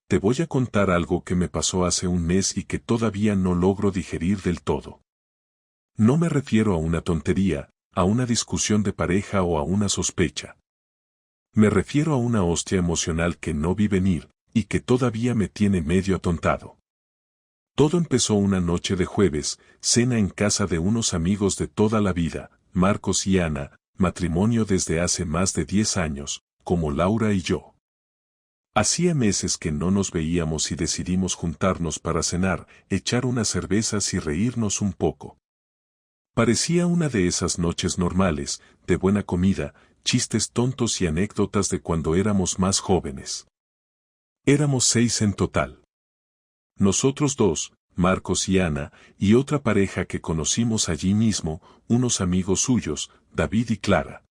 te voy a contar algo que me pasó hace un mes y que todavía no logro digerir del todo. No me refiero a una tontería, a una discusión de pareja o a una sospecha. Me refiero a una hostia emocional que no vi venir, y que todavía me tiene medio atontado. Todo empezó una noche de jueves, cena en casa de unos amigos de toda la vida, Marcos y Ana, matrimonio desde hace más de 10 años, como Laura y yo. Hacía meses que no nos veíamos y decidimos juntarnos para cenar, echar unas cervezas y reírnos un poco. Parecía una de esas noches normales, de buena comida, chistes tontos y anécdotas de cuando éramos más jóvenes. Éramos 6 en total. Nosotros 2, Marcos y Ana, y otra pareja que conocimos allí mismo, unos amigos suyos, David y Clara.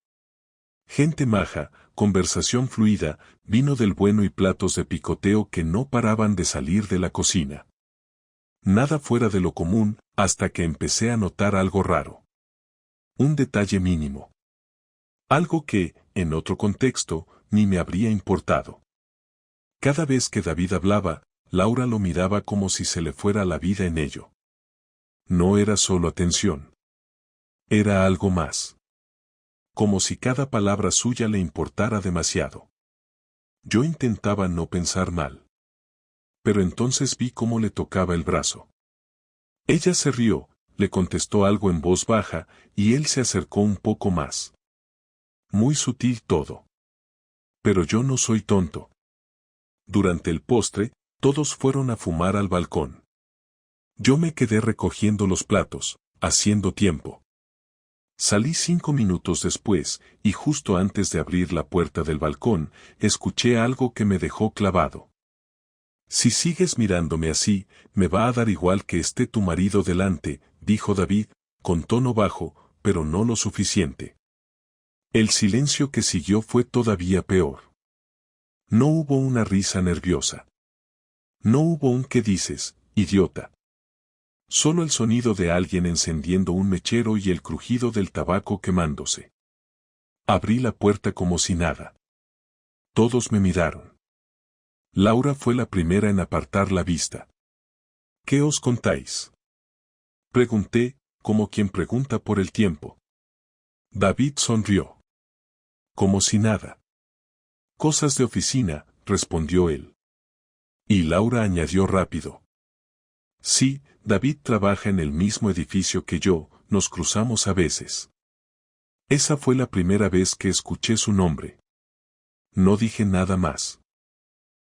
Gente maja, conversación fluida, vino del bueno y platos de picoteo que no paraban de salir de la cocina. Nada fuera de lo común, hasta que empecé a notar algo raro. Un detalle mínimo. Algo que, en otro contexto, ni me habría importado. Cada vez que David hablaba, Laura lo miraba como si se le fuera la vida en ello. No era solo atención. Era algo más. Como si cada palabra suya le importara demasiado. Yo intentaba no pensar mal. Pero entonces vi cómo le tocaba el brazo. Ella se rió, le contestó algo en voz baja, y él se acercó un poco más. Muy sutil todo. Pero yo no soy tonto. Durante el postre, todos fueron a fumar al balcón. Yo me quedé recogiendo los platos, haciendo tiempo. Salí 5 minutos después, y justo antes de abrir la puerta del balcón, escuché algo que me dejó clavado. Si sigues mirándome así, me va a dar igual que esté tu marido delante, dijo David, con tono bajo, pero no lo suficiente. El silencio que siguió fue todavía peor. No hubo una risa nerviosa. No hubo un ¿qué dices, idiota? Solo el sonido de alguien encendiendo un mechero y el crujido del tabaco quemándose. Abrí la puerta como si nada. Todos me miraron. Laura fue la primera en apartar la vista. ¿Qué os contáis? Pregunté, como quien pregunta por el tiempo. David sonrió. Como si nada. Cosas de oficina, respondió él. Y Laura añadió rápido. Sí, David trabaja en el mismo edificio que yo, nos cruzamos a veces. Esa fue la primera vez que escuché su nombre. No dije nada más.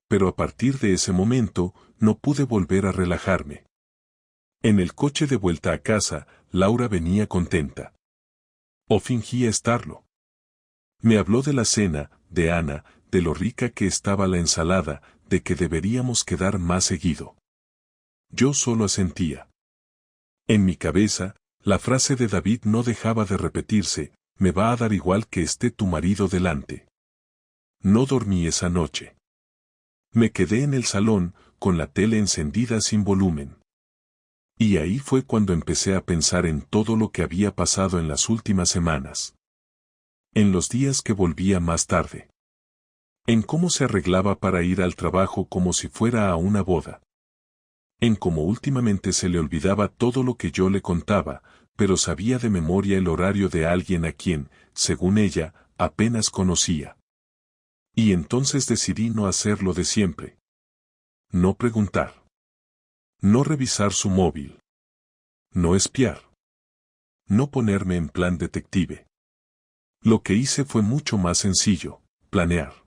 Pero a partir de ese momento, no pude volver a relajarme. En el coche de vuelta a casa, Laura venía contenta. O fingía estarlo. Me habló de la cena, de Ana, de lo rica que estaba la ensalada, de que deberíamos quedar más seguido. Yo solo asentía. En mi cabeza, la frase de David no dejaba de repetirse, me va a dar igual que esté tu marido delante. No dormí esa noche. Me quedé en el salón, con la tele encendida sin volumen. Y ahí fue cuando empecé a pensar en todo lo que había pasado en las últimas semanas. En los días que volvía más tarde. En cómo se arreglaba para ir al trabajo como si fuera a una boda. En cómo últimamente se le olvidaba todo lo que yo le contaba, pero sabía de memoria el horario de alguien a quien, según ella, apenas conocía. Y entonces decidí no hacer lo de siempre. No preguntar. No revisar su móvil. No espiar. No ponerme en plan detective. Lo que hice fue mucho más sencillo, planear.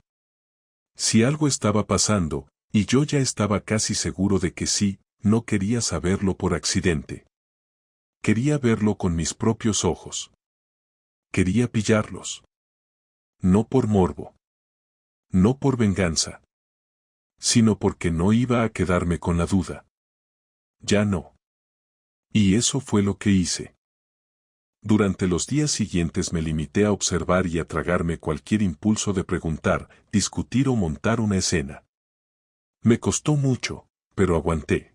Si algo estaba pasando, y yo ya estaba casi seguro de que sí, no quería saberlo por accidente. Quería verlo con mis propios ojos. Quería pillarlos. No por morbo. No por venganza. Sino porque no iba a quedarme con la duda. Ya no. Y eso fue lo que hice. Durante los días siguientes me limité a observar y a tragarme cualquier impulso de preguntar, discutir o montar una escena. Me costó mucho, pero aguanté.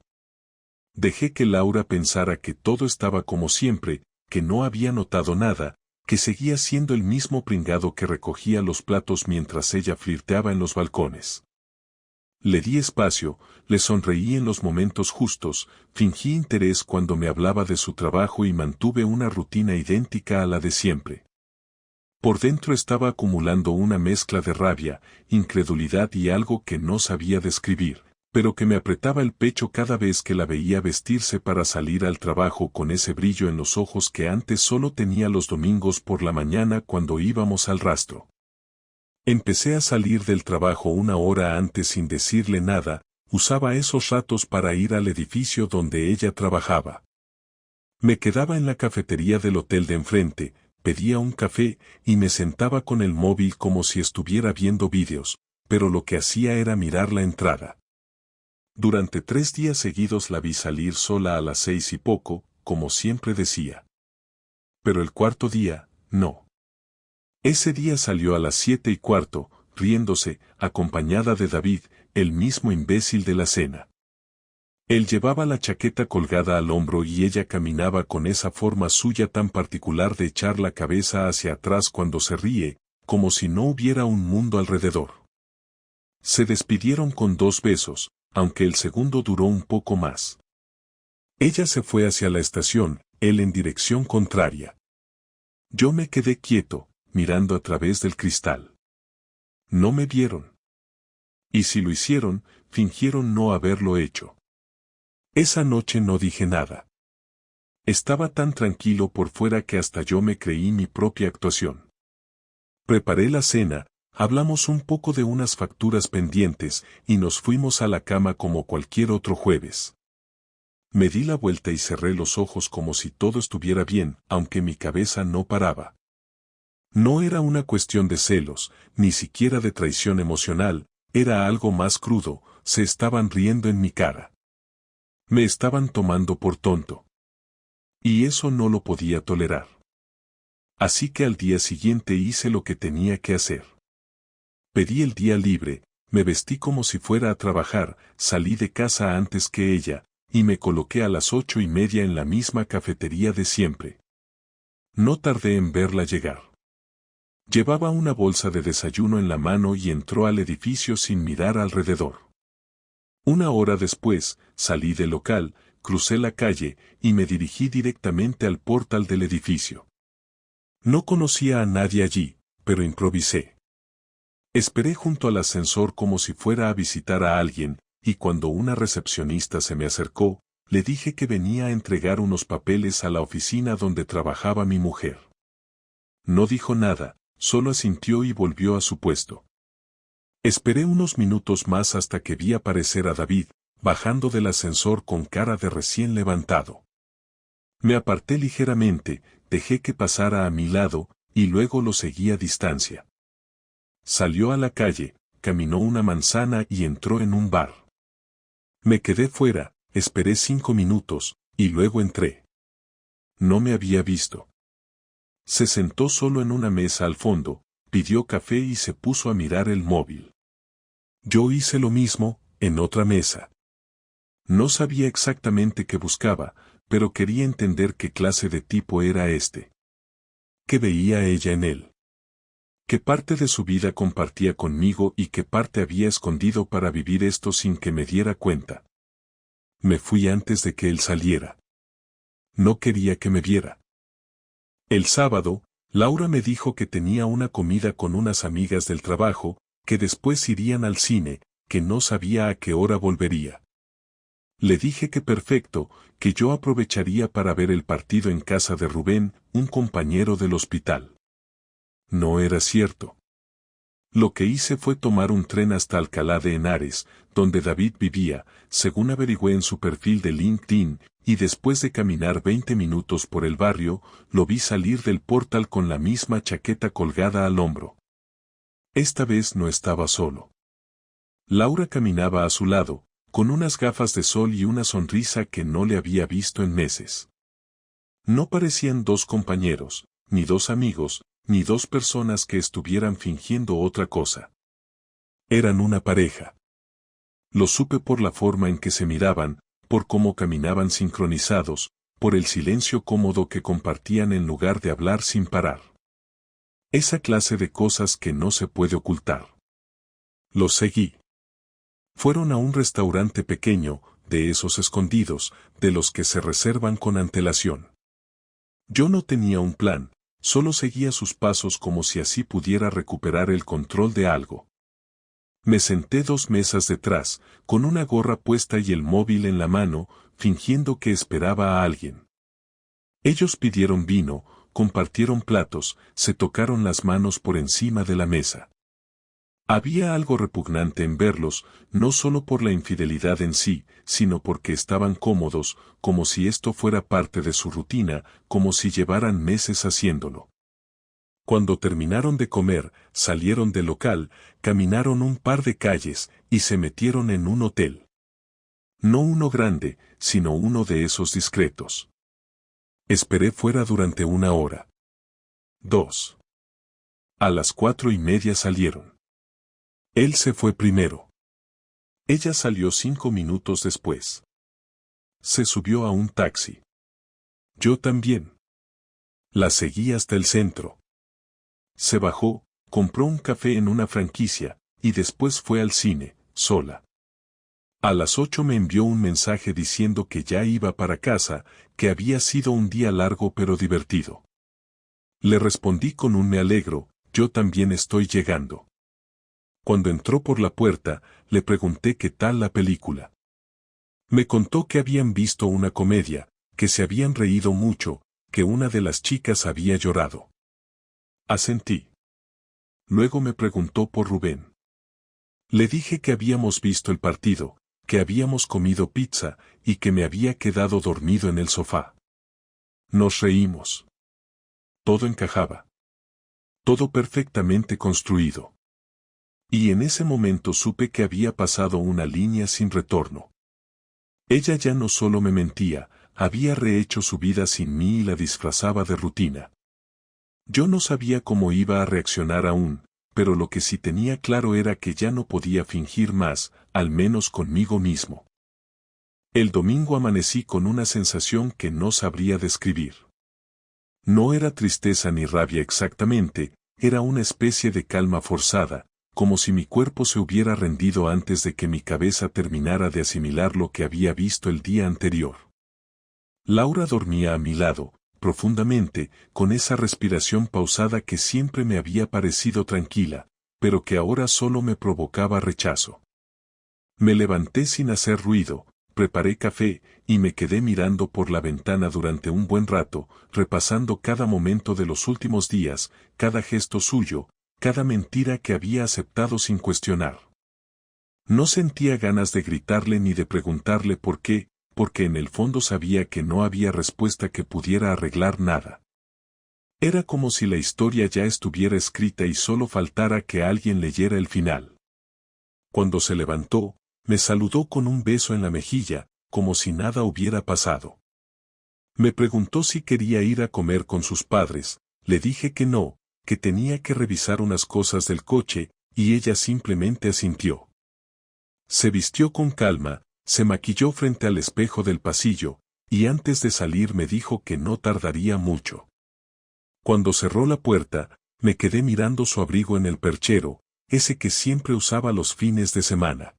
Dejé que Laura pensara que todo estaba como siempre, que no había notado nada, que seguía siendo el mismo pringado que recogía los platos mientras ella flirteaba en los balcones. Le di espacio, le sonreí en los momentos justos, fingí interés cuando me hablaba de su trabajo y mantuve una rutina idéntica a la de siempre. Por dentro estaba acumulando una mezcla de rabia, incredulidad y algo que no sabía describir, pero que me apretaba el pecho cada vez que la veía vestirse para salir al trabajo con ese brillo en los ojos que antes solo tenía los domingos por la mañana cuando íbamos al rastro. Empecé a salir del trabajo una hora antes sin decirle nada, usaba esos ratos para ir al edificio donde ella trabajaba. Me quedaba en la cafetería del hotel de enfrente, pedía un café y me sentaba con el móvil como si estuviera viendo vídeos, pero lo que hacía era mirar la entrada. Durante 3 días seguidos la vi salir sola a las 6 y poco, como siempre decía. Pero el cuarto día, no. Ese día salió a las 7:15, riéndose, acompañada de David, el mismo imbécil de la cena. Él llevaba la chaqueta colgada al hombro y ella caminaba con esa forma suya tan particular de echar la cabeza hacia atrás cuando se ríe, como si no hubiera un mundo alrededor. Se despidieron con 2 besos, aunque el segundo duró un poco más. Ella se fue hacia la estación, él en dirección contraria. Yo me quedé quieto, mirando a través del cristal. No me vieron. Y si lo hicieron, fingieron no haberlo hecho. Esa noche no dije nada. Estaba tan tranquilo por fuera que hasta yo me creí mi propia actuación. Preparé la cena, hablamos un poco de unas facturas pendientes y nos fuimos a la cama como cualquier otro jueves. Me di la vuelta y cerré los ojos como si todo estuviera bien, aunque mi cabeza no paraba. No era una cuestión de celos, ni siquiera de traición emocional, era algo más crudo, se estaban riendo en mi cara. Me estaban tomando por tonto. Y eso no lo podía tolerar. Así que al día siguiente hice lo que tenía que hacer. Pedí el día libre, me vestí como si fuera a trabajar, salí de casa antes que ella, y me coloqué a las 8:30 en la misma cafetería de siempre. No tardé en verla llegar. Llevaba una bolsa de desayuno en la mano y entró al edificio sin mirar alrededor. Una hora después, salí del local, crucé la calle y me dirigí directamente al portal del edificio. No conocía a nadie allí, pero improvisé. Esperé junto al ascensor como si fuera a visitar a alguien, y cuando una recepcionista se me acercó, le dije que venía a entregar unos papeles a la oficina donde trabajaba mi mujer. No dijo nada. Solo asintió y volvió a su puesto. Esperé unos minutos más hasta que vi aparecer a David, bajando del ascensor con cara de recién levantado. Me aparté ligeramente, dejé que pasara a mi lado, y luego lo seguí a distancia. Salió a la calle, caminó una manzana y entró en un bar. Me quedé fuera, esperé 5 minutos, y luego entré. No me había visto. Se sentó solo en una mesa al fondo, pidió café y se puso a mirar el móvil. Yo hice lo mismo, en otra mesa. No sabía exactamente qué buscaba, pero quería entender qué clase de tipo era este. ¿Qué veía ella en él? ¿Qué parte de su vida compartía conmigo y qué parte había escondido para vivir esto sin que me diera cuenta? Me fui antes de que él saliera. No quería que me viera. El sábado, Laura me dijo que tenía una comida con unas amigas del trabajo, que después irían al cine, que no sabía a qué hora volvería. Le dije que perfecto, que yo aprovecharía para ver el partido en casa de Rubén, un compañero del hospital. No era cierto. Lo que hice fue tomar un tren hasta Alcalá de Henares, donde David vivía, según averigüé en su perfil de LinkedIn, y después de caminar 20 minutos por el barrio, lo vi salir del portal con la misma chaqueta colgada al hombro. Esta vez no estaba solo. Laura caminaba a su lado, con unas gafas de sol y una sonrisa que no le había visto en meses. No parecían 2 compañeros, ni 2 amigos, ni 2 personas que estuvieran fingiendo otra cosa. Eran una pareja. Lo supe por la forma en que se miraban, por cómo caminaban sincronizados, por el silencio cómodo que compartían en lugar de hablar sin parar. Esa clase de cosas que no se puede ocultar. Los seguí. Fueron a un restaurante pequeño, de esos escondidos, de los que se reservan con antelación. Yo no tenía un plan, solo seguía sus pasos como si así pudiera recuperar el control de algo. Me senté 2 mesas detrás, con una gorra puesta y el móvil en la mano, fingiendo que esperaba a alguien. Ellos pidieron vino, compartieron platos, se tocaron las manos por encima de la mesa. Había algo repugnante en verlos, no solo por la infidelidad en sí, sino porque estaban cómodos, como si esto fuera parte de su rutina, como si llevaran meses haciéndolo. Cuando terminaron de comer, salieron del local, caminaron un par de calles y se metieron en un hotel. No uno grande, sino uno de esos discretos. Esperé fuera durante 1 hora. 2. A las 4:30 salieron. Él se fue primero. Ella salió 5 minutos después. Se subió a un taxi. Yo también. La seguí hasta el centro. Se bajó, compró un café en una franquicia, y después fue al cine, sola. A las 8 me envió un mensaje diciendo que ya iba para casa, que había sido un día largo pero divertido. Le respondí con un me alegro, yo también estoy llegando. Cuando entró por la puerta, le pregunté qué tal la película. Me contó que habían visto una comedia, que se habían reído mucho, que una de las chicas había llorado. Asentí. Luego me preguntó por Rubén. Le dije que habíamos visto el partido, que habíamos comido pizza y que me había quedado dormido en el sofá. Nos reímos. Todo encajaba. Todo perfectamente construido. Y en ese momento supe que había pasado una línea sin retorno. Ella ya no solo me mentía, había rehecho su vida sin mí y la disfrazaba de rutina. Yo no sabía cómo iba a reaccionar aún, pero lo que sí tenía claro era que ya no podía fingir más, al menos conmigo mismo. El domingo amanecí con una sensación que no sabría describir. No era tristeza ni rabia exactamente, era una especie de calma forzada, como si mi cuerpo se hubiera rendido antes de que mi cabeza terminara de asimilar lo que había visto el día anterior. Laura dormía a mi lado, profundamente, con esa respiración pausada que siempre me había parecido tranquila, pero que ahora solo me provocaba rechazo. Me levanté sin hacer ruido, preparé café, y me quedé mirando por la ventana durante un buen rato, repasando cada momento de los últimos días, cada gesto suyo, cada mentira que había aceptado sin cuestionar. No sentía ganas de gritarle ni de preguntarle por qué, porque en el fondo sabía que no había respuesta que pudiera arreglar nada. Era como si la historia ya estuviera escrita y solo faltara que alguien leyera el final. Cuando se levantó, me saludó con un beso en la mejilla, como si nada hubiera pasado. Me preguntó si quería ir a comer con sus padres, le dije que no, que tenía que revisar unas cosas del coche, y ella simplemente asintió. Se vistió con calma, se maquilló frente al espejo del pasillo, y antes de salir me dijo que no tardaría mucho. Cuando cerró la puerta, me quedé mirando su abrigo en el perchero, ese que siempre usaba los fines de semana.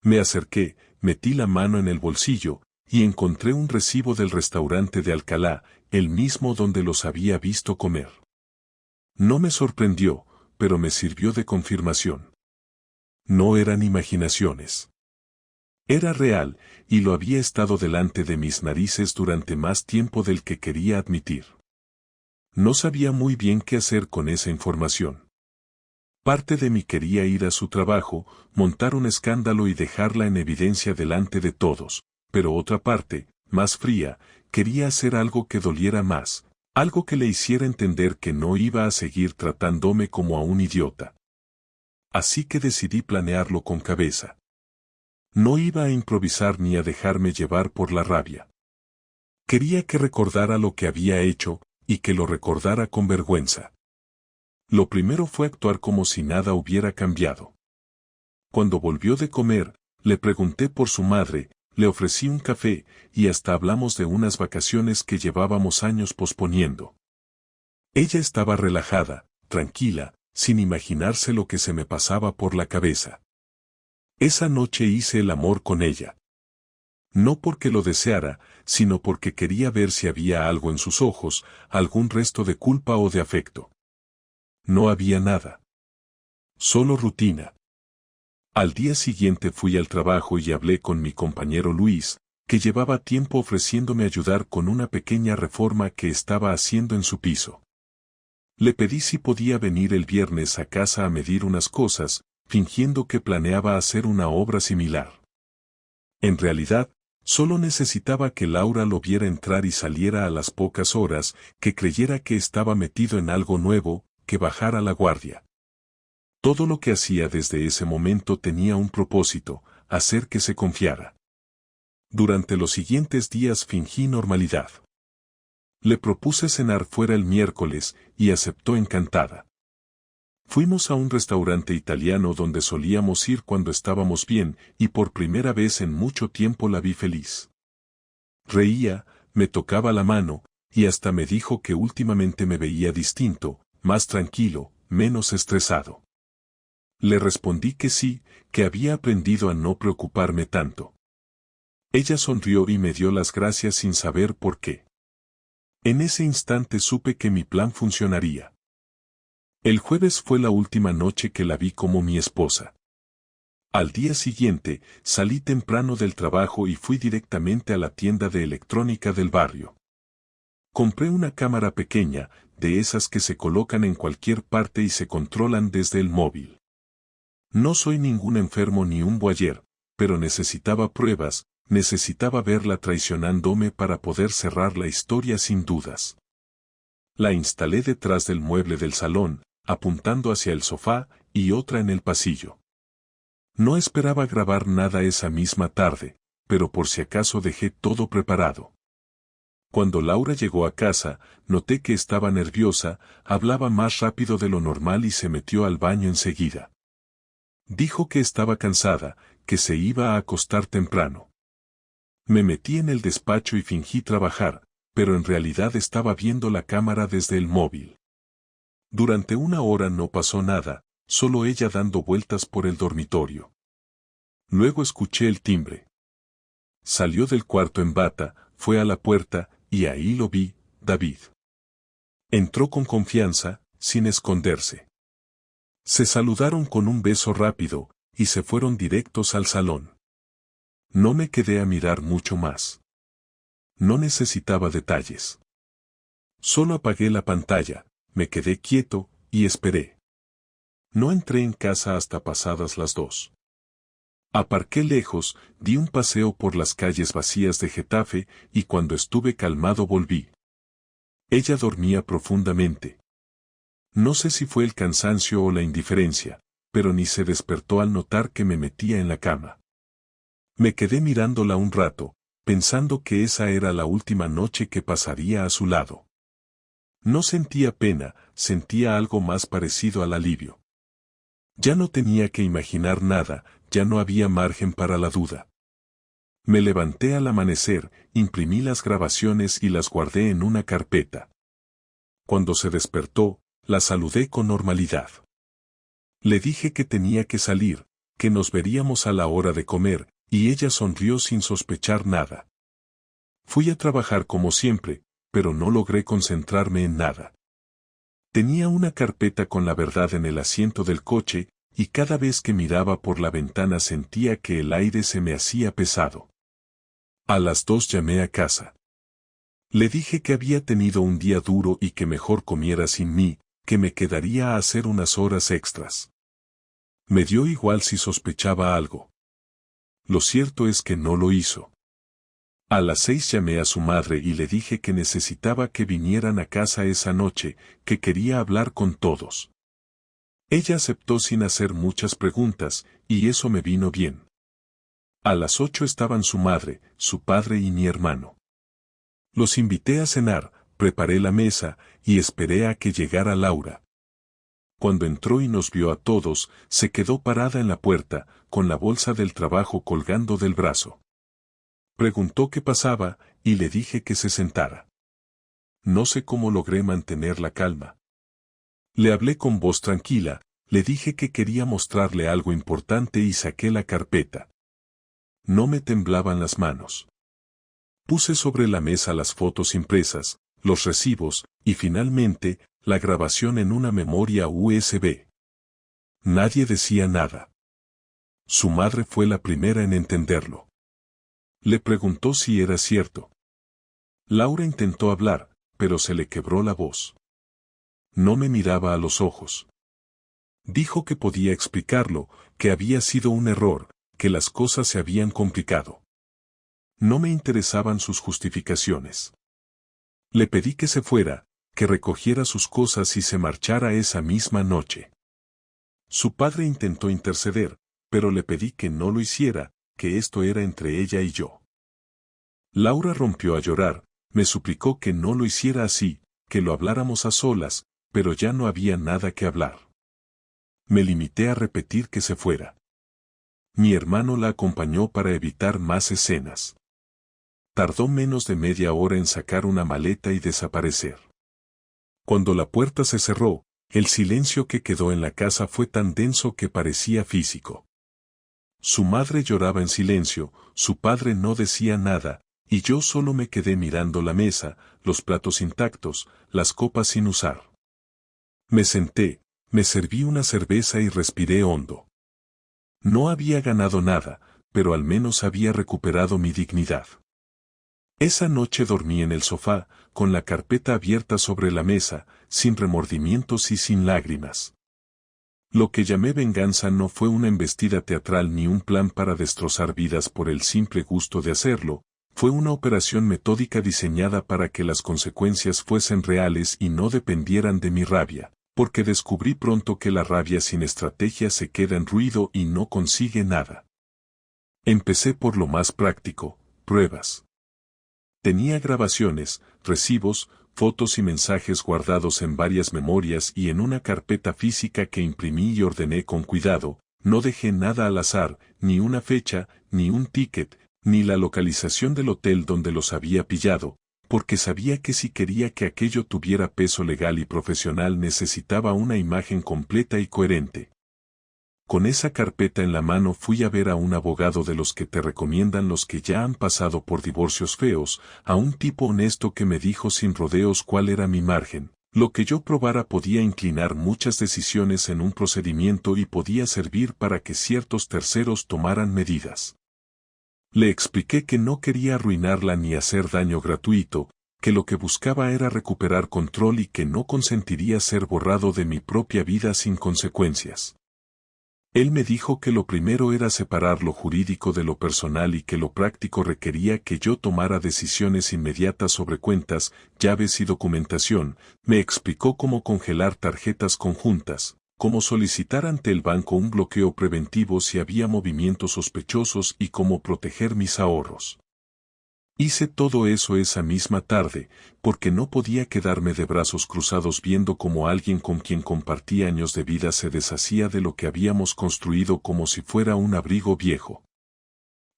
Me acerqué, metí la mano en el bolsillo, y encontré un recibo del restaurante de Alcalá, el mismo donde los había visto comer. No me sorprendió, pero me sirvió de confirmación. No eran imaginaciones. Era real, y lo había estado delante de mis narices durante más tiempo del que quería admitir. No sabía muy bien qué hacer con esa información. Parte de mí quería ir a su trabajo, montar un escándalo y dejarla en evidencia delante de todos, pero otra parte, más fría, quería hacer algo que doliera más, algo que le hiciera entender que no iba a seguir tratándome como a un idiota. Así que decidí planearlo con cabeza. No iba a improvisar ni a dejarme llevar por la rabia. Quería que recordara lo que había hecho, y que lo recordara con vergüenza. Lo primero fue actuar como si nada hubiera cambiado. Cuando volvió de comer, le pregunté por su madre, le ofrecí un café, y hasta hablamos de unas vacaciones que llevábamos años posponiendo. Ella estaba relajada, tranquila, sin imaginarse lo que se me pasaba por la cabeza. Esa noche hice el amor con ella. No porque lo deseara, sino porque quería ver si había algo en sus ojos, algún resto de culpa o de afecto. No había nada. Solo rutina. Al día siguiente fui al trabajo y hablé con mi compañero Luis, que llevaba tiempo ofreciéndome ayudar con una pequeña reforma que estaba haciendo en su piso. Le pedí si podía venir el viernes a casa a medir unas cosas, fingiendo que planeaba hacer una obra similar. En realidad, solo necesitaba que Laura lo viera entrar y saliera a las pocas horas, que creyera que estaba metido en algo nuevo, que bajara la guardia. Todo lo que hacía desde ese momento tenía un propósito, hacer que se confiara. Durante los siguientes días fingí normalidad. Le propuse cenar fuera el miércoles y aceptó encantada. Fuimos a un restaurante italiano donde solíamos ir cuando estábamos bien y por primera vez en mucho tiempo la vi feliz. Reía, me tocaba la mano y hasta me dijo que últimamente me veía distinto, más tranquilo, menos estresado. Le respondí que sí, que había aprendido a no preocuparme tanto. Ella sonrió y me dio las gracias sin saber por qué. En ese instante supe que mi plan funcionaría. El jueves fue la última noche que la vi como mi esposa. Al día siguiente, salí temprano del trabajo y fui directamente a la tienda de electrónica del barrio. Compré una cámara pequeña, de esas que se colocan en cualquier parte y se controlan desde el móvil. No soy ningún enfermo ni un voyeur, pero necesitaba pruebas, necesitaba verla traicionándome para poder cerrar la historia sin dudas. La instalé detrás del mueble del salón, apuntando hacia el sofá, y otra en el pasillo. No esperaba grabar nada esa misma tarde, pero por si acaso dejé todo preparado. Cuando Laura llegó a casa, noté que estaba nerviosa, hablaba más rápido de lo normal y se metió al baño enseguida. Dijo que estaba cansada, que se iba a acostar temprano. Me metí en el despacho y fingí trabajar, pero en realidad estaba viendo la cámara desde el móvil. Durante una hora no pasó nada, solo ella dando vueltas por el dormitorio. Luego escuché el timbre. Salió del cuarto en bata, fue a la puerta, y ahí lo vi, David. Entró con confianza, sin esconderse. Se saludaron con un beso rápido, y se fueron directos al salón. No me quedé a mirar mucho más. No necesitaba detalles. Solo apagué la pantalla, me quedé quieto, y esperé. No entré en casa hasta pasadas las 2. Aparqué lejos, di un paseo por las calles vacías de Getafe, y cuando estuve calmado volví. Ella dormía profundamente. No sé si fue el cansancio o la indiferencia, pero ni se despertó al notar que me metía en la cama. Me quedé mirándola un rato, pensando que esa era la última noche que pasaría a su lado. No sentía pena, sentía algo más parecido al alivio. Ya no tenía que imaginar nada, ya no había margen para la duda. Me levanté al amanecer, imprimí las grabaciones y las guardé en una carpeta. Cuando se despertó, la saludé con normalidad. Le dije que tenía que salir, que nos veríamos a la hora de comer, y ella sonrió sin sospechar nada. Fui a trabajar como siempre, pero no logré concentrarme en nada. Tenía una carpeta con la verdad en el asiento del coche, y cada vez que miraba por la ventana sentía que el aire se me hacía pesado. A las 2 llamé a casa. Le dije que había tenido un día duro y que mejor comiera sin mí, que me quedaría a hacer unas horas extras. Me dio igual si sospechaba algo. Lo cierto es que no lo hizo. A las 6 llamé a su madre y le dije que necesitaba que vinieran a casa esa noche, que quería hablar con todos. Ella aceptó sin hacer muchas preguntas, y eso me vino bien. A las 8 estaban su madre, su padre y mi hermano. Los invité a cenar, preparé la mesa, y esperé a que llegara Laura. Cuando entró y nos vio a todos, se quedó parada en la puerta, con la bolsa del trabajo colgando del brazo. Preguntó qué pasaba, y le dije que se sentara. No sé cómo logré mantener la calma. Le hablé con voz tranquila, Le dije que quería mostrarle algo importante y saqué la carpeta. No me temblaban las manos. Puse sobre la mesa las fotos impresas, los recibos, y finalmente, la grabación en una memoria USB. Nadie decía nada. Su madre fue la primera en entenderlo. Le preguntó si era cierto. Laura intentó hablar, pero se le quebró la voz. No me miraba a los ojos. Dijo que podía explicarlo, que había sido un error, que las cosas se habían complicado. No me interesaban sus justificaciones. Le pedí que se fuera, que recogiera sus cosas y se marchara esa misma noche. Su padre intentó interceder, pero le pedí que no lo hiciera, que esto era entre ella y yo. Laura rompió a llorar, me suplicó que no lo hiciera así, que lo habláramos a solas, pero ya no había nada que hablar. Me limité a repetir que se fuera. Mi hermano la acompañó para evitar más escenas. Tardó menos de media hora en sacar una maleta y desaparecer. Cuando la puerta se cerró, el silencio que quedó en la casa fue tan denso que parecía físico. Su madre lloraba en silencio, su padre no decía nada, y yo solo me quedé mirando la mesa, los platos intactos, las copas sin usar. Me senté, me serví una cerveza y respiré hondo. No había ganado nada, pero al menos había recuperado mi dignidad. Esa noche dormí en el sofá, con la carpeta abierta sobre la mesa, sin remordimientos y sin lágrimas. Lo que llamé venganza no fue una embestida teatral ni un plan para destrozar vidas por el simple gusto de hacerlo, fue una operación metódica diseñada para que las consecuencias fuesen reales y no dependieran de mi rabia, porque descubrí pronto que la rabia sin estrategia se queda en ruido y no consigue nada. Empecé por lo más práctico, pruebas. Tenía grabaciones, recibos, fotos y mensajes guardados en varias memorias y en una carpeta física que imprimí y ordené con cuidado, no dejé nada al azar, ni una fecha, ni un ticket, ni la localización del hotel donde los había pillado, porque sabía que si quería que aquello tuviera peso legal y profesional necesitaba una imagen completa y coherente. Con esa carpeta en la mano fui a ver a un abogado de los que te recomiendan los que ya han pasado por divorcios feos, a un tipo honesto que me dijo sin rodeos cuál era mi margen. Lo que yo probara podía inclinar muchas decisiones en un procedimiento y podía servir para que ciertos terceros tomaran medidas. Le expliqué que no quería arruinarla ni hacer daño gratuito, que lo que buscaba era recuperar control y que no consentiría ser borrado de mi propia vida sin consecuencias. Él me dijo que lo primero era separar lo jurídico de lo personal y que lo práctico requería que yo tomara decisiones inmediatas sobre cuentas, llaves y documentación. Me explicó cómo congelar tarjetas conjuntas, cómo solicitar ante el banco un bloqueo preventivo si había movimientos sospechosos y cómo proteger mis ahorros. Hice todo eso esa misma tarde, porque no podía quedarme de brazos cruzados viendo cómo alguien con quien compartí años de vida se deshacía de lo que habíamos construido como si fuera un abrigo viejo.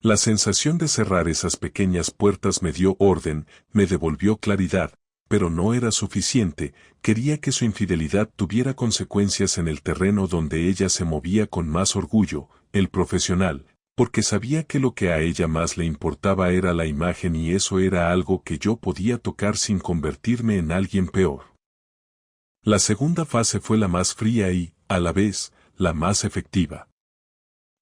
La sensación de cerrar esas pequeñas puertas me dio orden, me devolvió claridad, pero no era suficiente, quería que su infidelidad tuviera consecuencias en el terreno donde ella se movía con más orgullo, el profesional, porque sabía que lo que a ella más le importaba era la imagen y eso era algo que yo podía tocar sin convertirme en alguien peor. La segunda fase fue la más fría y, a la vez, la más efectiva.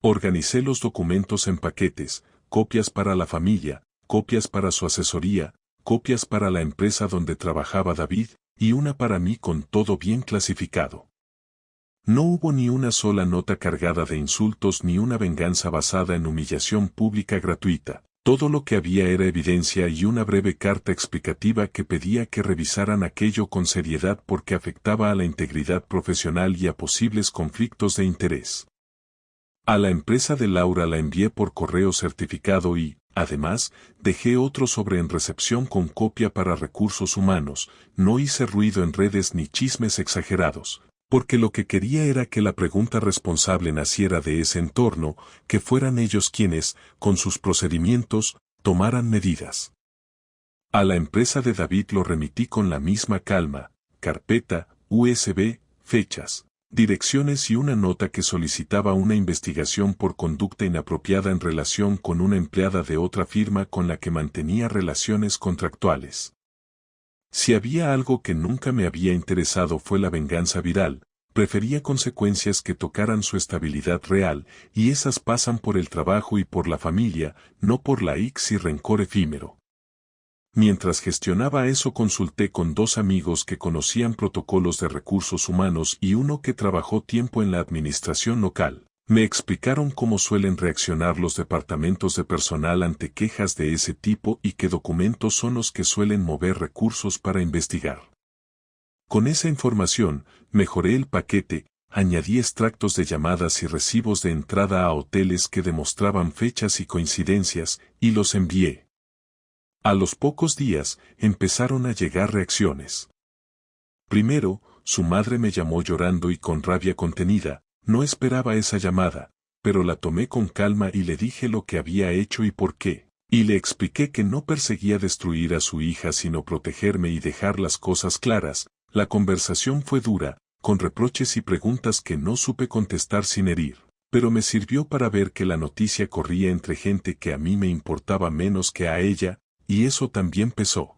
Organicé los documentos en paquetes, copias para la familia, copias para su asesoría, copias para la empresa donde trabajaba David, y una para mí con todo bien clasificado. No hubo ni una sola nota cargada de insultos ni una venganza basada en humillación pública gratuita. Todo lo que había era evidencia y una breve carta explicativa que pedía que revisaran aquello con seriedad porque afectaba a la integridad profesional y a posibles conflictos de interés. A la empresa de Laura la envié por correo certificado y, además, dejé otro sobre en recepción con copia para recursos humanos. No hice ruido en redes ni chismes exagerados, porque lo que quería era que la pregunta responsable naciera de ese entorno, que fueran ellos quienes, con sus procedimientos, tomaran medidas. A la empresa de David lo remití con la misma calma, carpeta, USB, fechas, direcciones y una nota que solicitaba una investigación por conducta inapropiada en relación con una empleada de otra firma con la que mantenía relaciones contractuales. Si había algo que nunca me había interesado fue la venganza viral, prefería consecuencias que tocaran su estabilidad real, y esas pasan por el trabajo y por la familia, no por la ix y rencor efímero. Mientras gestionaba eso consulté con 2 amigos que conocían protocolos de recursos humanos y uno que trabajó tiempo en la administración local. Me explicaron cómo suelen reaccionar los departamentos de personal ante quejas de ese tipo y qué documentos son los que suelen mover recursos para investigar. Con esa información, mejoré el paquete, añadí extractos de llamadas y recibos de entrada a hoteles que demostraban fechas y coincidencias, y los envié. A los pocos días, empezaron a llegar reacciones. Primero, su madre me llamó llorando y con rabia contenida. No esperaba esa llamada, pero la tomé con calma y le dije lo que había hecho y por qué, y le expliqué que no perseguía destruir a su hija sino protegerme y dejar las cosas claras. La conversación fue dura, con reproches y preguntas que no supe contestar sin herir, pero me sirvió para ver que la noticia corría entre gente que a mí me importaba menos que a ella, y eso también pesó.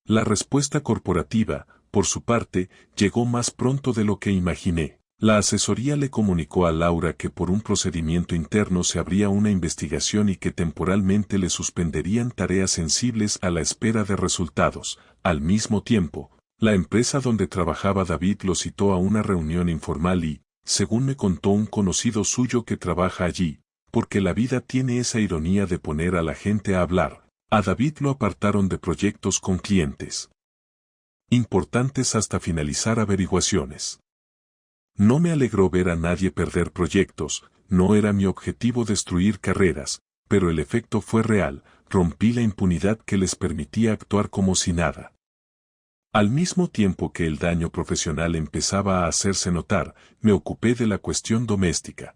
La respuesta corporativa, por su parte, llegó más pronto de lo que imaginé. La asesoría le comunicó a Laura que por un procedimiento interno se abría una investigación y que temporalmente le suspenderían tareas sensibles a la espera de resultados. Al mismo tiempo, la empresa donde trabajaba David lo citó a una reunión informal y, según me contó un conocido suyo que trabaja allí, porque la vida tiene esa ironía de poner a la gente a hablar, a David lo apartaron de proyectos con clientes importantes hasta finalizar averiguaciones. No me alegró ver a nadie perder proyectos, no era mi objetivo destruir carreras, pero el efecto fue real, rompí la impunidad que les permitía actuar como si nada. Al mismo tiempo que el daño profesional empezaba a hacerse notar, me ocupé de la cuestión doméstica.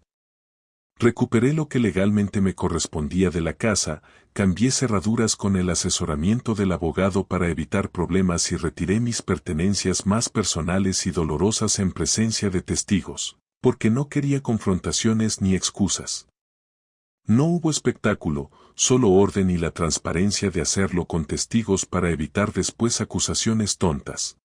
Recuperé lo que legalmente me correspondía de la casa, cambié cerraduras con el asesoramiento del abogado para evitar problemas y retiré mis pertenencias más personales y dolorosas en presencia de testigos, porque no quería confrontaciones ni excusas. No hubo espectáculo, solo orden y la transparencia de hacerlo con testigos para evitar después acusaciones tontas.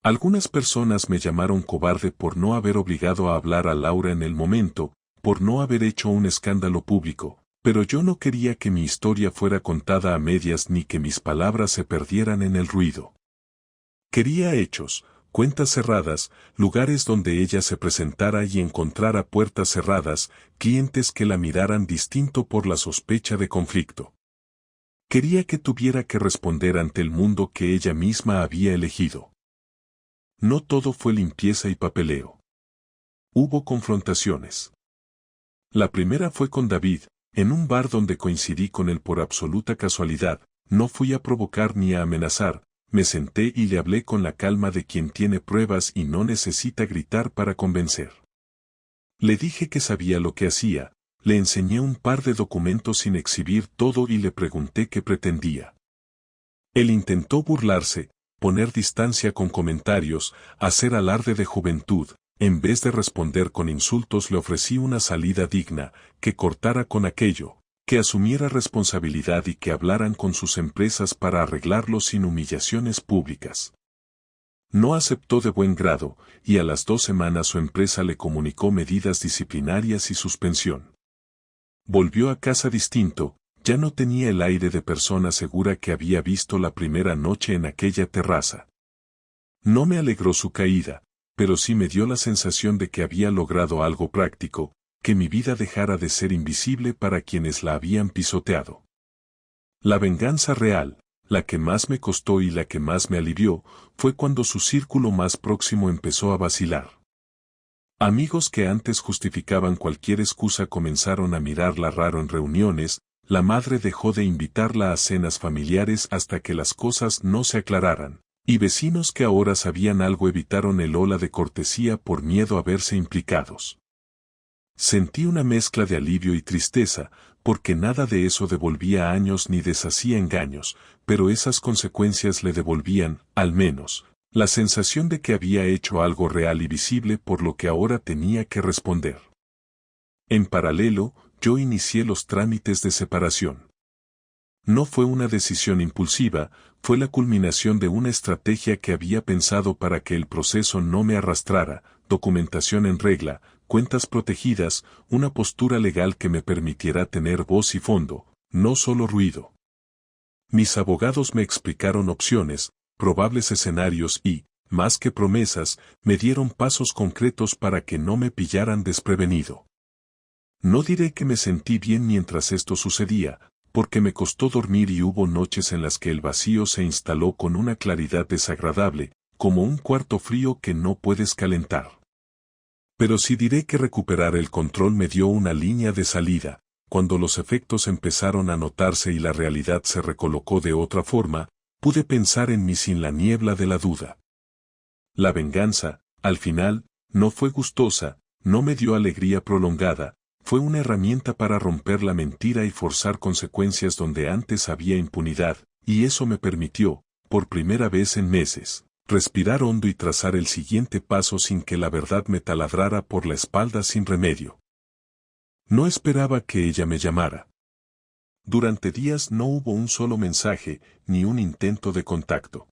Algunas personas me llamaron cobarde por no haber obligado a hablar a Laura en el momento, por no haber hecho un escándalo público, pero yo no quería que mi historia fuera contada a medias ni que mis palabras se perdieran en el ruido. Quería hechos, cuentas cerradas, lugares donde ella se presentara y encontrara puertas cerradas, clientes que la miraran distinto por la sospecha de conflicto. Quería que tuviera que responder ante el mundo que ella misma había elegido. No todo fue limpieza y papeleo. Hubo confrontaciones. La primera fue con David, en un bar donde coincidí con él por absoluta casualidad. No fui a provocar ni a amenazar, me senté y le hablé con la calma de quien tiene pruebas y no necesita gritar para convencer. Le dije que sabía lo que hacía, le enseñé un par de documentos sin exhibir todo y le pregunté qué pretendía. Él intentó burlarse, poner distancia con comentarios, hacer alarde de juventud. En vez de responder con insultos le ofrecí una salida digna, que cortara con aquello, que asumiera responsabilidad y que hablaran con sus empresas para arreglarlo sin humillaciones públicas. No aceptó de buen grado, y a las 2 semanas su empresa le comunicó medidas disciplinarias y suspensión. Volvió a casa distinto, ya no tenía el aire de persona segura que había visto la primera noche en aquella terraza. No me alegró su caída, pero sí me dio la sensación de que había logrado algo práctico, que mi vida dejara de ser invisible para quienes la habían pisoteado. La venganza real, la que más me costó y la que más me alivió, fue cuando su círculo más próximo empezó a vacilar. Amigos que antes justificaban cualquier excusa comenzaron a mirarla raro en reuniones, la madre dejó de invitarla a cenas familiares hasta que las cosas no se aclararan. Y vecinos que ahora sabían algo evitaron el ola de cortesía por miedo a verse implicados. Sentí una mezcla de alivio y tristeza, porque nada de eso devolvía años ni deshacía engaños, pero esas consecuencias le devolvían, al menos, La sensación de que había hecho algo real y visible por lo que ahora tenía que responder. En paralelo, yo inicié los trámites de separación. No fue una decisión impulsiva, fue la culminación de una estrategia que había pensado para que el proceso no me arrastrara, documentación en regla, cuentas protegidas, una postura legal que me permitiera tener voz y fondo, no solo ruido. Mis abogados me explicaron opciones, probables escenarios y, más que promesas, me dieron pasos concretos para que no me pillaran desprevenido. No diré que me sentí bien mientras esto sucedía, porque me costó dormir y hubo noches en las que el vacío se instaló con una claridad desagradable, como un cuarto frío que no puedes calentar. Pero sí diré que recuperar el control me dio una línea de salida, cuando los efectos empezaron a notarse y la realidad se recolocó de otra forma, pude pensar en mí sin la niebla de la duda. La venganza, al final, no fue gustosa, no me dio alegría prolongada, fue una herramienta para romper la mentira y forzar consecuencias donde antes había impunidad, y eso me permitió, por primera vez en meses, respirar hondo y trazar el siguiente paso sin que la verdad me taladrara por la espalda sin remedio. No esperaba que ella me llamara. Durante días no hubo un solo mensaje, ni un intento de contacto.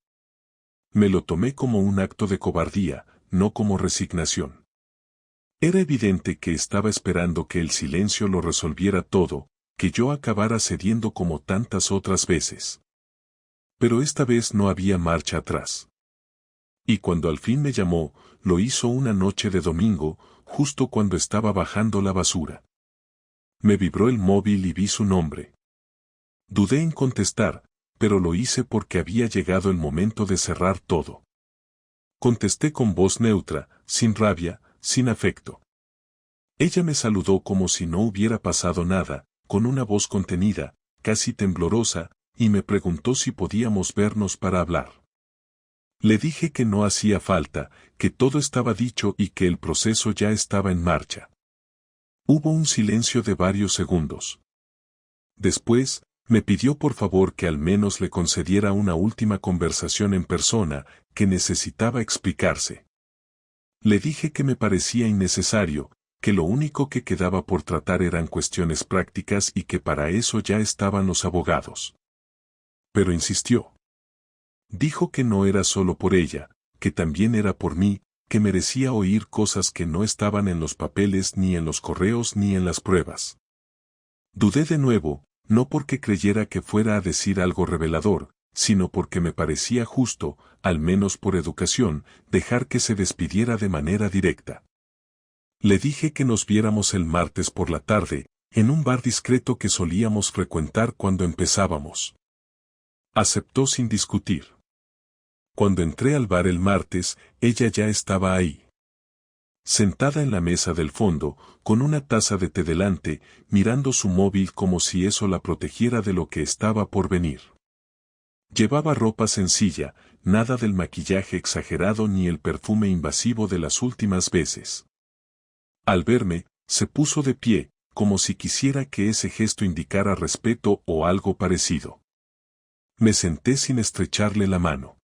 Me lo tomé como un acto de cobardía, no como resignación. Era evidente que estaba esperando que el silencio lo resolviera todo, que yo acabara cediendo como tantas otras veces. Pero esta vez no había marcha atrás. Y cuando al fin me llamó, lo hizo una noche de domingo, justo cuando estaba bajando la basura. Me vibró el móvil y vi su nombre. Dudé en contestar, pero lo hice porque había llegado el momento de cerrar todo. Contesté con voz neutra, sin rabia, sin afecto. Ella me saludó como si no hubiera pasado nada, con una voz contenida, casi temblorosa, y me preguntó si podíamos vernos para hablar. Le dije que no hacía falta, que todo estaba dicho y que el proceso ya estaba en marcha. Hubo un silencio de varios segundos. Después, me pidió por favor que al menos le concediera una última conversación en persona, que necesitaba explicarse. Le dije que me parecía innecesario, que lo único que quedaba por tratar eran cuestiones prácticas y que para eso ya estaban los abogados. Pero insistió. Dijo que no era solo por ella, que también era por mí, que merecía oír cosas que no estaban en los papeles ni en los correos ni en las pruebas. Dudé de nuevo, no porque creyera que fuera a decir algo revelador, sino porque me parecía justo, al menos por educación, dejar que se despidiera de manera directa. Le dije que nos viéramos el martes por la tarde, en un bar discreto que solíamos frecuentar cuando empezábamos. Aceptó sin discutir. Cuando entré al bar el martes, ella ya estaba ahí. Sentada en la mesa del fondo, con una taza de té delante, mirando su móvil como si eso la protegiera de lo que estaba por venir. Llevaba ropa sencilla, nada del maquillaje exagerado ni el perfume invasivo de las últimas veces. Al verme, se puso de pie, como si quisiera que ese gesto indicara respeto o algo parecido. Me senté sin estrecharle la mano.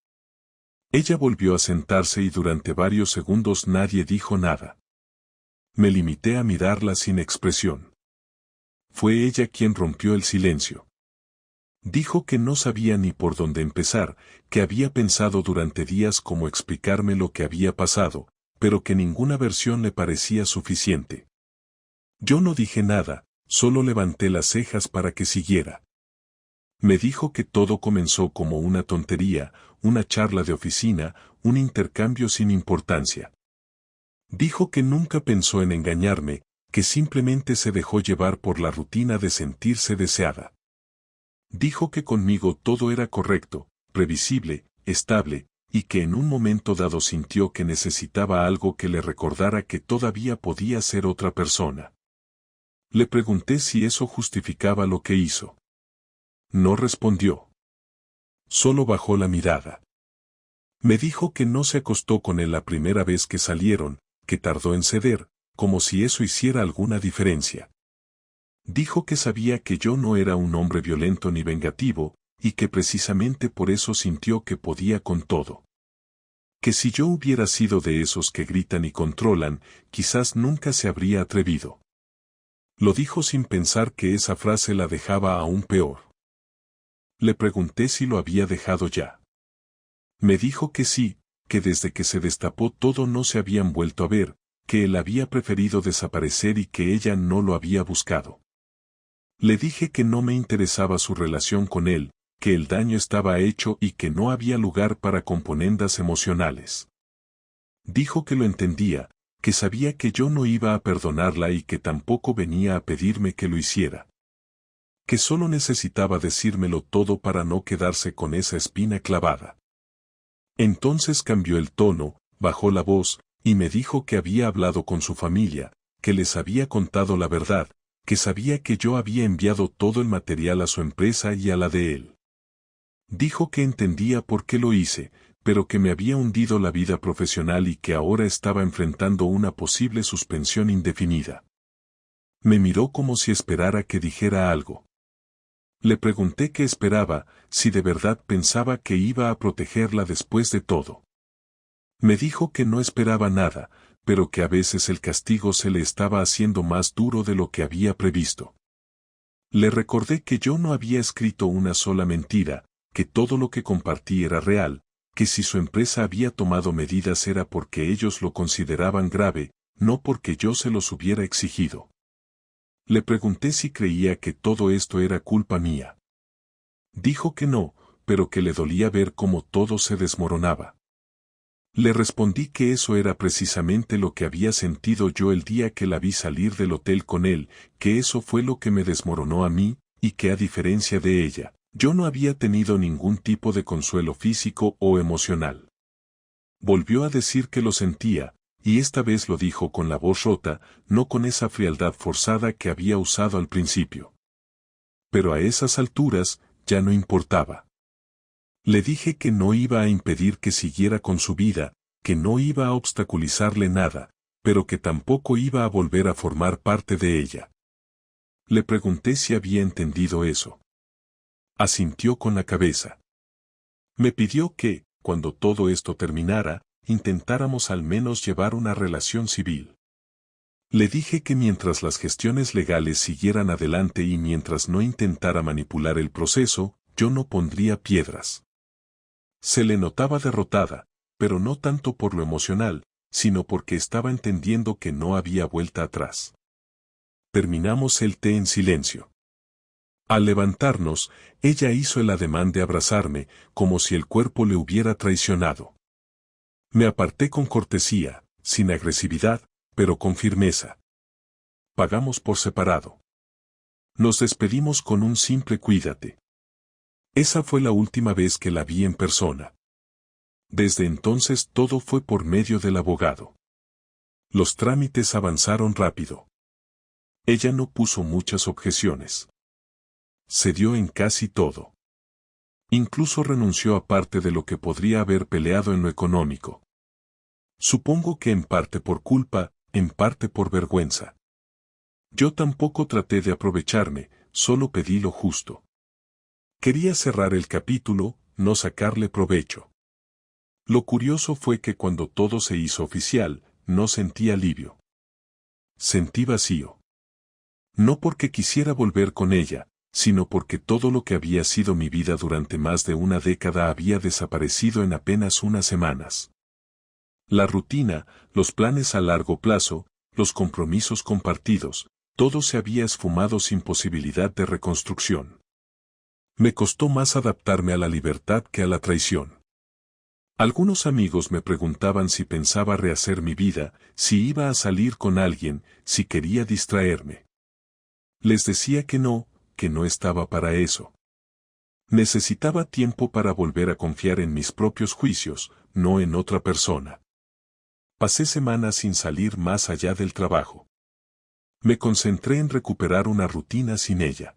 Ella volvió a sentarse y durante varios segundos nadie dijo nada. Me limité a mirarla sin expresión. Fue ella quien rompió el silencio. Dijo que no sabía ni por dónde empezar, que había pensado durante días cómo explicarme lo que había pasado, pero que ninguna versión le parecía suficiente. Yo no dije nada, solo levanté las cejas para que siguiera. Me dijo que todo comenzó como una tontería, una charla de oficina, un intercambio sin importancia. Dijo que nunca pensó en engañarme, que simplemente se dejó llevar por la rutina de sentirse deseada. Dijo que conmigo todo era correcto, previsible, estable, y que en un momento dado sintió que necesitaba algo que le recordara que todavía podía ser otra persona. Le pregunté si eso justificaba lo que hizo. No respondió. Solo bajó la mirada. Me dijo que no se acostó con él la primera vez que salieron, que tardó en ceder, como si eso hiciera alguna diferencia. Dijo que sabía que yo no era un hombre violento ni vengativo, y que precisamente por eso sintió que podía con todo. Que si yo hubiera sido de esos que gritan y controlan, quizás nunca se habría atrevido. Lo dijo sin pensar que esa frase la dejaba aún peor. Le pregunté si lo había dejado ya. Me dijo que sí, que desde que se destapó todo no se habían vuelto a ver, que él había preferido desaparecer y que ella no lo había buscado. Le dije que no me interesaba su relación con él, que el daño estaba hecho y que no había lugar para componendas emocionales. Dijo que lo entendía, que sabía que yo no iba a perdonarla y que tampoco venía a pedirme que lo hiciera. Que solo necesitaba decírmelo todo para no quedarse con esa espina clavada. Entonces cambió el tono, bajó la voz, y me dijo que había hablado con su familia, que les había contado la verdad, que sabía que yo había enviado todo el material a su empresa y a la de él. Dijo que entendía por qué lo hice, pero que me había hundido la vida profesional y que ahora estaba enfrentando una posible suspensión indefinida. Me miró como si esperara que dijera algo. Le pregunté qué esperaba, si de verdad pensaba que iba a protegerla después de todo. Me dijo que no esperaba nada, pero que a veces el castigo se le estaba haciendo más duro de lo que había previsto. Le recordé que yo no había escrito una sola mentira, que todo lo que compartí era real, que si su empresa había tomado medidas era porque ellos lo consideraban grave, no porque yo se los hubiera exigido. Le pregunté si creía que todo esto era culpa mía. Dijo que no, pero que le dolía ver cómo todo se desmoronaba. Le respondí que eso era precisamente lo que había sentido yo el día que la vi salir del hotel con él, que eso fue lo que me desmoronó a mí, y que a diferencia de ella, yo no había tenido ningún tipo de consuelo físico o emocional. Volvió a decir que lo sentía, y esta vez lo dijo con la voz rota, no con esa frialdad forzada que había usado al principio. Pero a esas alturas, ya no importaba. Le dije que no iba a impedir que siguiera con su vida, que no iba a obstaculizarle nada, pero que tampoco iba a volver a formar parte de ella. Le pregunté si había entendido eso. Asintió con la cabeza. Me pidió que, cuando todo esto terminara, intentáramos al menos llevar una relación civil. Le dije que mientras las gestiones legales siguieran adelante y mientras no intentara manipular el proceso, yo no pondría piedras. Se le notaba derrotada, pero no tanto por lo emocional, sino porque estaba entendiendo que no había vuelta atrás. Terminamos el té en silencio. Al levantarnos, ella hizo el ademán de abrazarme, como si el cuerpo le hubiera traicionado. Me aparté con cortesía, sin agresividad, pero con firmeza. Pagamos por separado. Nos despedimos con un simple cuídate. Esa fue la última vez que la vi en persona. Desde entonces todo fue por medio del abogado. Los trámites avanzaron rápido. Ella no puso muchas objeciones. Cedió en casi todo. Incluso renunció a parte de lo que podría haber peleado en lo económico. Supongo que en parte por culpa, en parte por vergüenza. Yo tampoco traté de aprovecharme, solo pedí lo justo. Quería cerrar el capítulo, no sacarle provecho. Lo curioso fue que cuando todo se hizo oficial, no sentí alivio. Sentí vacío. No porque quisiera volver con ella, sino porque todo lo que había sido mi vida durante más de una década había desaparecido en apenas unas semanas. La rutina, los planes a largo plazo, los compromisos compartidos, todo se había esfumado sin posibilidad de reconstrucción. Me costó más adaptarme a la libertad que a la traición. Algunos amigos me preguntaban si pensaba rehacer mi vida, si iba a salir con alguien, si quería distraerme. Les decía que no estaba para eso. Necesitaba tiempo para volver a confiar en mis propios juicios, no en otra persona. Pasé semanas sin salir más allá del trabajo. Me concentré en recuperar una rutina sin ella.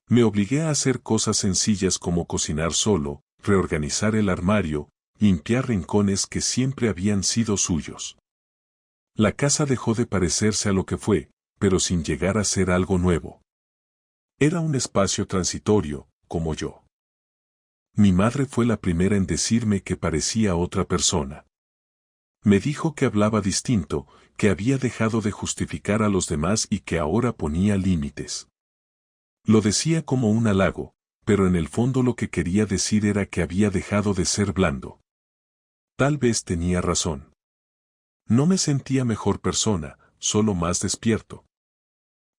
Me obligué a hacer cosas sencillas como cocinar solo, reorganizar el armario, limpiar rincones que siempre habían sido suyos. La casa dejó de parecerse a lo que fue, pero sin llegar a ser algo nuevo. Era un espacio transitorio, como yo. Mi madre fue la primera en decirme que parecía otra persona. Me dijo que hablaba distinto, que había dejado de justificar a los demás y que ahora ponía límites. Lo decía como un halago, pero en el fondo lo que quería decir era que había dejado de ser blando. Tal vez tenía razón. No me sentía mejor persona, solo más despierto.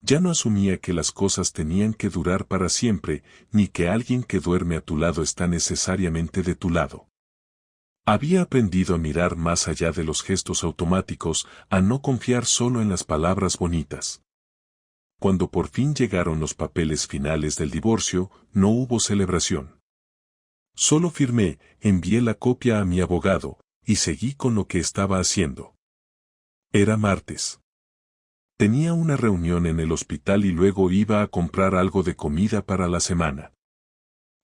Ya no asumía que las cosas tenían que durar para siempre, ni que alguien que duerme a tu lado está necesariamente de tu lado. Había aprendido a mirar más allá de los gestos automáticos, a no confiar solo en las palabras bonitas. Cuando por fin llegaron los papeles finales del divorcio, no hubo celebración. Solo firmé, envié la copia a mi abogado, y seguí con lo que estaba haciendo. Era martes. Tenía una reunión en el hospital y luego iba a comprar algo de comida para la semana.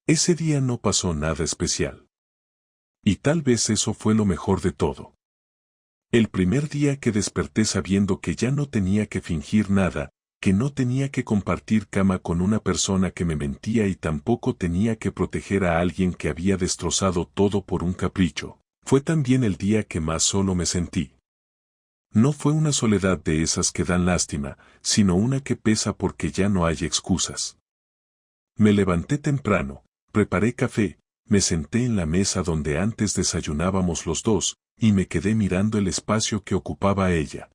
Ese día no pasó nada especial. Y tal vez eso fue lo mejor de todo. El primer día que desperté sabiendo que ya no tenía que fingir nada, que no tenía que compartir cama con una persona que me mentía y tampoco tenía que proteger a alguien que había destrozado todo por un capricho, fue también el día que más solo me sentí. No fue una soledad de esas que dan lástima, sino una que pesa porque ya no hay excusas. Me levanté temprano, preparé café, me senté en la mesa donde antes desayunábamos los dos, y me quedé mirando el espacio que ocupaba ella.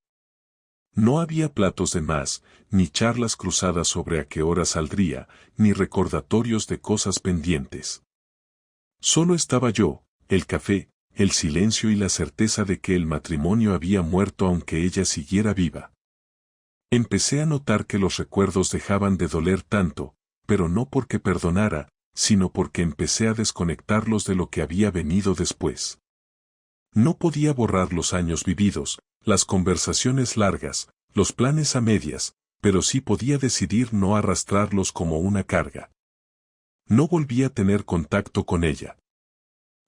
No había platos de más, ni charlas cruzadas sobre a qué hora saldría, ni recordatorios de cosas pendientes. Solo estaba yo, el café, el silencio y la certeza de que el matrimonio había muerto aunque ella siguiera viva. Empecé a notar que los recuerdos dejaban de doler tanto, pero no porque perdonara, sino porque empecé a desconectarlos de lo que había venido después. No podía borrar los años vividos, las conversaciones largas, los planes a medias, pero sí podía decidir no arrastrarlos como una carga. No volví a tener contacto con ella.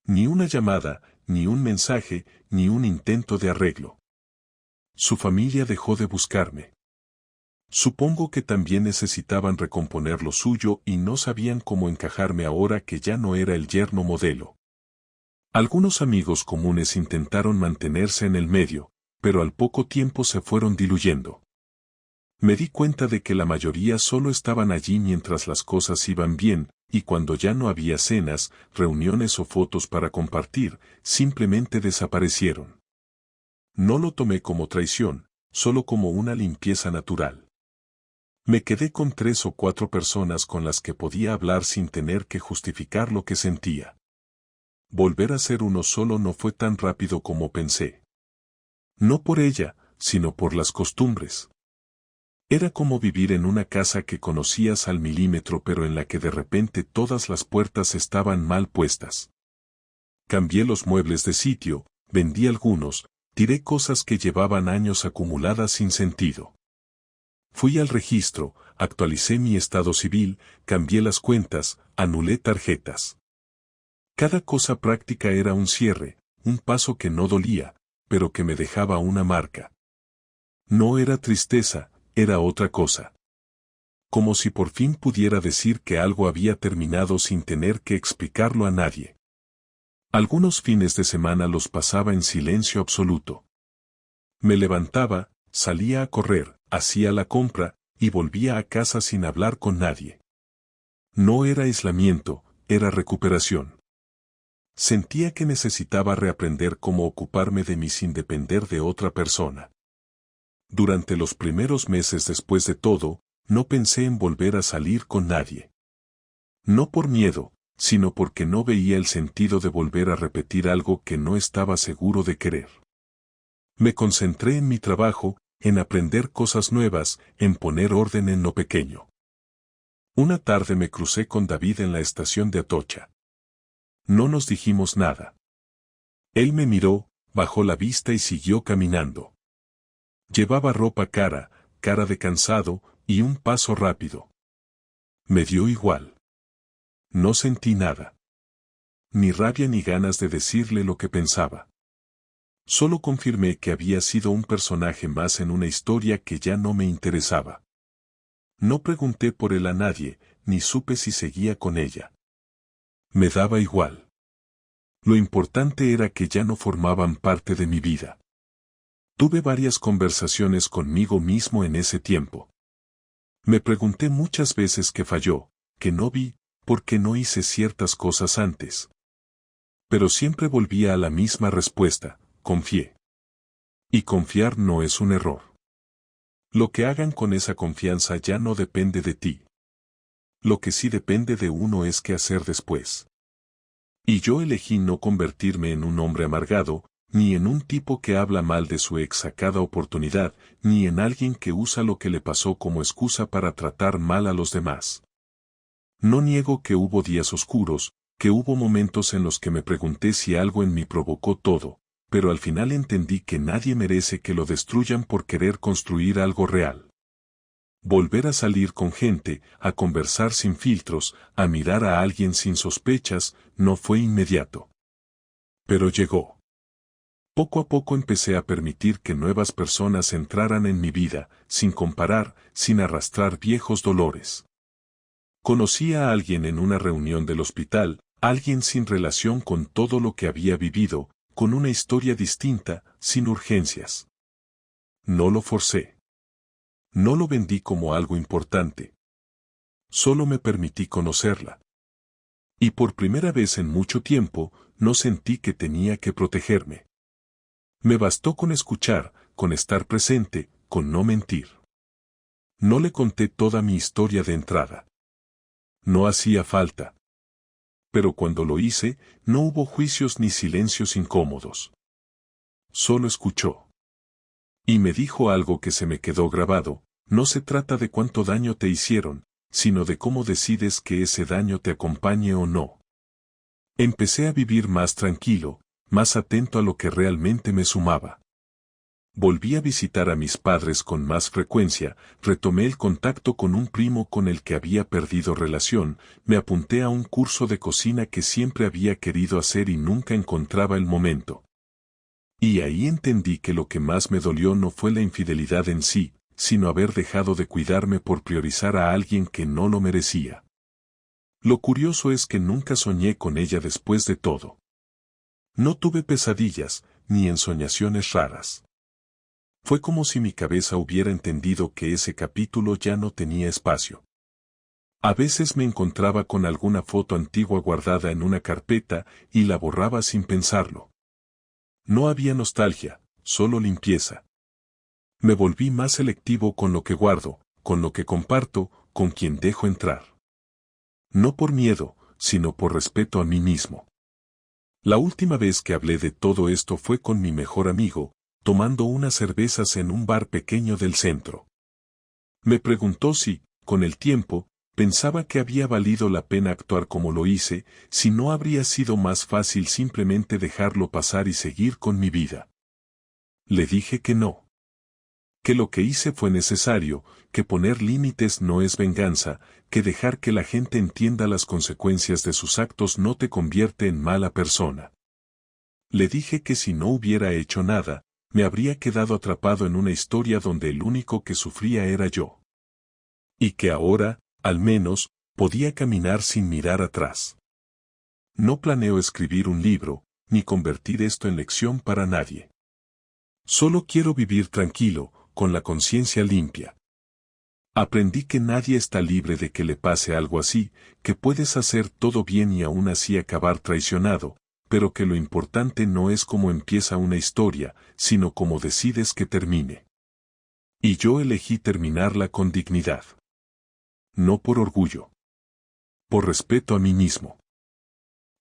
Ni una llamada, ni un mensaje, ni un intento de arreglo. Su familia dejó de buscarme. Supongo que también necesitaban recomponer lo suyo y no sabían cómo encajarme ahora que ya no era el yerno modelo. Algunos amigos comunes intentaron mantenerse en el medio, pero al poco tiempo se fueron diluyendo. Me di cuenta de que la mayoría solo estaban allí mientras las cosas iban bien, y cuando ya no había cenas, reuniones o fotos para compartir, simplemente desaparecieron. No lo tomé como traición, solo como una limpieza natural. Me quedé con 3 o 4 personas con las que podía hablar sin tener que justificar lo que sentía. Volver a ser uno solo no fue tan rápido como pensé. No por ella, sino por las costumbres. Era como vivir en una casa que conocías al milímetro pero en la que de repente todas las puertas estaban mal puestas. Cambié los muebles de sitio, vendí algunos, tiré cosas que llevaban años acumuladas sin sentido. Fui al registro, actualicé mi estado civil, cambié las cuentas, anulé tarjetas. Cada cosa práctica era un cierre, un paso que no dolía, pero que me dejaba una marca. No era tristeza, era otra cosa. Como si por fin pudiera decir que algo había terminado sin tener que explicarlo a nadie. Algunos fines de semana los pasaba en silencio absoluto. Me levantaba, salía a correr, hacía la compra, y volvía a casa sin hablar con nadie. No era aislamiento, era recuperación. Sentía que necesitaba reaprender cómo ocuparme de mí sin depender de otra persona. Durante los primeros meses después de todo, no pensé en volver a salir con nadie. No por miedo, sino porque no veía el sentido de volver a repetir algo que no estaba seguro de querer. Me concentré en mi trabajo, en aprender cosas nuevas, en poner orden en lo pequeño. Una tarde me crucé con David en la estación de Atocha. No nos dijimos nada. Él me miró, bajó la vista y siguió caminando. Llevaba ropa cara de cansado, y un paso rápido. Me dio igual. No sentí nada. Ni rabia ni ganas de decirle lo que pensaba. Solo confirmé que había sido un personaje más en una historia que ya no me interesaba. No pregunté por él a nadie, ni supe si seguía con ella. Me daba igual. Lo importante era que ya no formaban parte de mi vida. Tuve varias conversaciones conmigo mismo en ese tiempo. Me pregunté muchas veces qué falló, que no vi, por qué no hice ciertas cosas antes. Pero siempre volvía a la misma respuesta: confié. Y confiar no es un error. Lo que hagan con esa confianza ya no depende de ti. Lo que sí depende de uno es qué hacer después. Y yo elegí no convertirme en un hombre amargado, ni en un tipo que habla mal de su ex a cada oportunidad, ni en alguien que usa lo que le pasó como excusa para tratar mal a los demás. No niego que hubo días oscuros, que hubo momentos en los que me pregunté si algo en mí provocó todo, pero al final entendí que nadie merece que lo destruyan por querer construir algo real. Volver a salir con gente, a conversar sin filtros, a mirar a alguien sin sospechas, no fue inmediato. Pero llegó. Poco a poco empecé a permitir que nuevas personas entraran en mi vida, sin comparar, sin arrastrar viejos dolores. Conocí a alguien en una reunión del hospital, alguien sin relación con todo lo que había vivido, con una historia distinta, sin urgencias. No lo forcé. No lo vendí como algo importante. Solo me permití conocerla. Y por primera vez en mucho tiempo, no sentí que tenía que protegerme. Me bastó con escuchar, con estar presente, con no mentir. No le conté toda mi historia de entrada. No hacía falta. Pero cuando lo hice, no hubo juicios ni silencios incómodos. Solo escuchó. Y me dijo algo que se me quedó grabado: no se trata de cuánto daño te hicieron, sino de cómo decides que ese daño te acompañe o no. Empecé a vivir más tranquilo, más atento a lo que realmente me sumaba. Volví a visitar a mis padres con más frecuencia, retomé el contacto con un primo con el que había perdido relación, me apunté a un curso de cocina que siempre había querido hacer y nunca encontraba el momento. Y ahí entendí que lo que más me dolió no fue la infidelidad en sí, sino haber dejado de cuidarme por priorizar a alguien que no lo merecía. Lo curioso es que nunca soñé con ella después de todo. No tuve pesadillas, ni ensoñaciones raras. Fue como si mi cabeza hubiera entendido que ese capítulo ya no tenía espacio. A veces me encontraba con alguna foto antigua guardada en una carpeta y la borraba sin pensarlo. No había nostalgia, solo limpieza. Me volví más selectivo con lo que guardo, con lo que comparto, con quien dejo entrar. No por miedo, sino por respeto a mí mismo. La última vez que hablé de todo esto fue con mi mejor amigo, tomando unas cervezas en un bar pequeño del centro. Me preguntó si, con el tiempo, pensaba que había valido la pena actuar como lo hice, si no habría sido más fácil simplemente dejarlo pasar y seguir con mi vida. Le dije que no. Que lo que hice fue necesario, que poner límites no es venganza, que dejar que la gente entienda las consecuencias de sus actos no te convierte en mala persona. Le dije que si no hubiera hecho nada, me habría quedado atrapado en una historia donde el único que sufría era yo. Y que ahora, al menos, podía caminar sin mirar atrás. No planeo escribir un libro, ni convertir esto en lección para nadie. Solo quiero vivir tranquilo, con la conciencia limpia. Aprendí que nadie está libre de que le pase algo así, que puedes hacer todo bien y aún así acabar traicionado, pero que lo importante no es cómo empieza una historia, sino cómo decides que termine. Y yo elegí terminarla con dignidad. No por orgullo. Por respeto a mí mismo.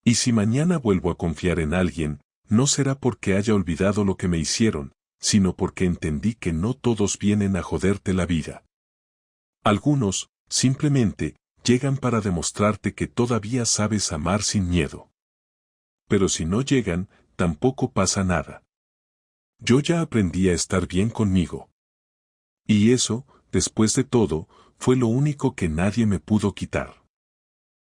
Y si mañana vuelvo a confiar en alguien, no será porque haya olvidado lo que me hicieron, sino porque entendí que no todos vienen a joderte la vida. Algunos, simplemente, llegan para demostrarte que todavía sabes amar sin miedo. Pero si no llegan, tampoco pasa nada. Yo ya aprendí a estar bien conmigo. Y eso, después de todo, fue lo único que nadie me pudo quitar.